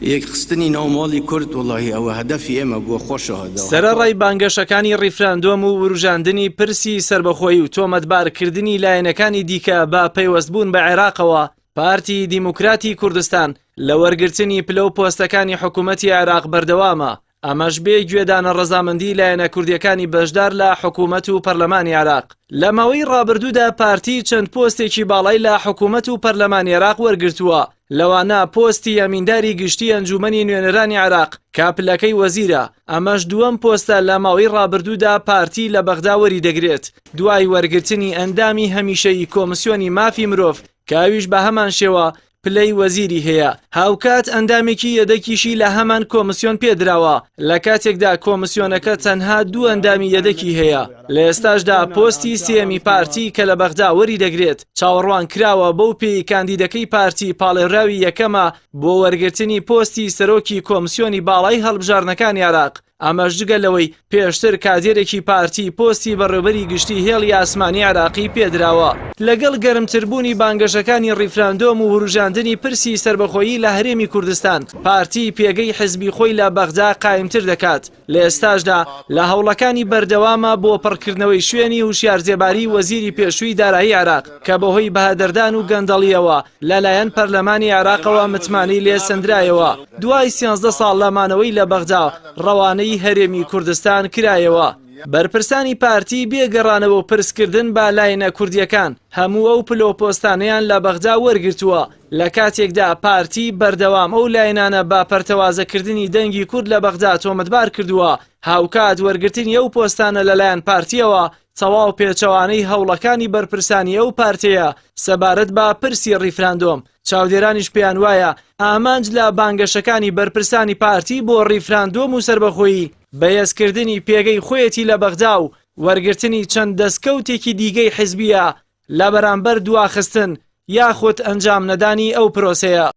یەکخستنی ناوماڵی کورد وڵی ئەوە هەدەفی ئێمە بووە خۆشەوە. سەرەڕای بانگەشەکانی ڕیفراندۆم و وروژاندنی پرسی سربەخۆیی و تۆمەتبارکردنی لایەنەکانی دیکە بە پەیوەستبوون بە عێراقەوە، پارتی دیموکراتی کوردستان لە وەرگرتنی پلە و پۆستەکانی حکوومەتی عێراق بەردەوامە. ئەمەش بێ گوێدانە ڕەزامەندی لایەنە کوردیەکانی بەشدار لە حکوومەت و پەرلەمانی عێراق. لە ماوەی ڕابردوودا پارتی چەند پۆستێکی باڵای لە حکوومەت و پەرلەمانی عێراق وەرگرتووە، لەوانە پۆستی ئەمینداری گشتی ئەنجومەنی نوێنەرانی عێراق کە پلەکەی وەزیرە. ئەمەش دووەم پۆستە لە ماوەی ڕابردوودا پارتی لە بەغدا وەریدەگرێت دوای وەرگرتنی ئەندامی هەمیشەیی کۆمسیۆنی مافی مرۆڤ کە ئەویش بە هەمان شێوە پلەی وەزیری هەیە. هاوکات ئەندامێکی یەدەکیشی لە هەمان کۆمسیۆن پێدراوە، لە کاتێکدا کۆمسیۆنەکە تەنها دوو ئەندامی یەدەکی هەیە. لە ئێستاشدا پۆستی سێمی پارتی کە لە بەغدا وەریدەگرێت چاوەڕوان کراوە بەو پێی کاندیدەکەی پارتی پاڵێراوی یەکەمە بۆ وەرگرتنی پۆستی سەرۆکی کۆمسیۆنی باڵای هەڵبژارنەکانی عێراق. ئەمەش جگە لەوەی پێشتر کادێرێکی پارتی پۆستی بەڕێوەبەری گشتی هێڵی ئاسمانی عێراقی پێدراوە. لەگەڵ گەرمتربوونی بانگەشەکانی ڕیفراندۆم و وروژاندنی پرسی سربەخۆیی لە هەرێمی کوردستان، پارتی پێگەی حزبی خۆی لە بەغدا قایمتر دەکات. لە ئێستاشدا لە هەوڵەکانی بەردەوامە بۆ پڕکردنەوەی شوێنی وشیارجێباری وەزیری پێشووی دارایی عێراق کە بەهۆی بەهادەردان و گەندەڵیەوە لەلایەن پەرلەمانی عێراقەوە متمانی لێ سەندرایەوە. دوای 13 ساڵ لەمانەوەی لە بەغدا ڕەوانەی هەرێمی کوردستان کرایەوە. بەرپرسانی پارتی بێگەڕانەوە و پرسکردن بە لایەنە کوردیەکان هەموو ئەو پلۆپۆستانەیان لە بەغدا وەرگرتووە، لە کاتێکدا پارتی بەردەوام ئەو لایەنانە با پەرتەوازەکردنی دەنگی کورد لە بەغدا تۆمەتبار کردووە. هاوکات وەرگرتنی ئەو پۆستانە لەلایەن پارتیەوە تەواو پێچەوانەی هەوڵەکانی بەرپرسانی ئەو پارتەیە سەبارەت بە پرسی ڕیفراندۆم. چاودێرانیش پێیان وایە ئامانج لە بانگەشەکانی بەرپرسانی پارتی بۆ ڕیفراندۆم و سربەخۆیی بەهێزکردنی پێگەی خۆیەتی لە بەغدا و وەرگرتنی چەند دەستکەوتێکی دیگەی حیزبیە لە بەرامبەر دواخستن یاخود ئەنجام نەدانی ئەو پرۆسەیە.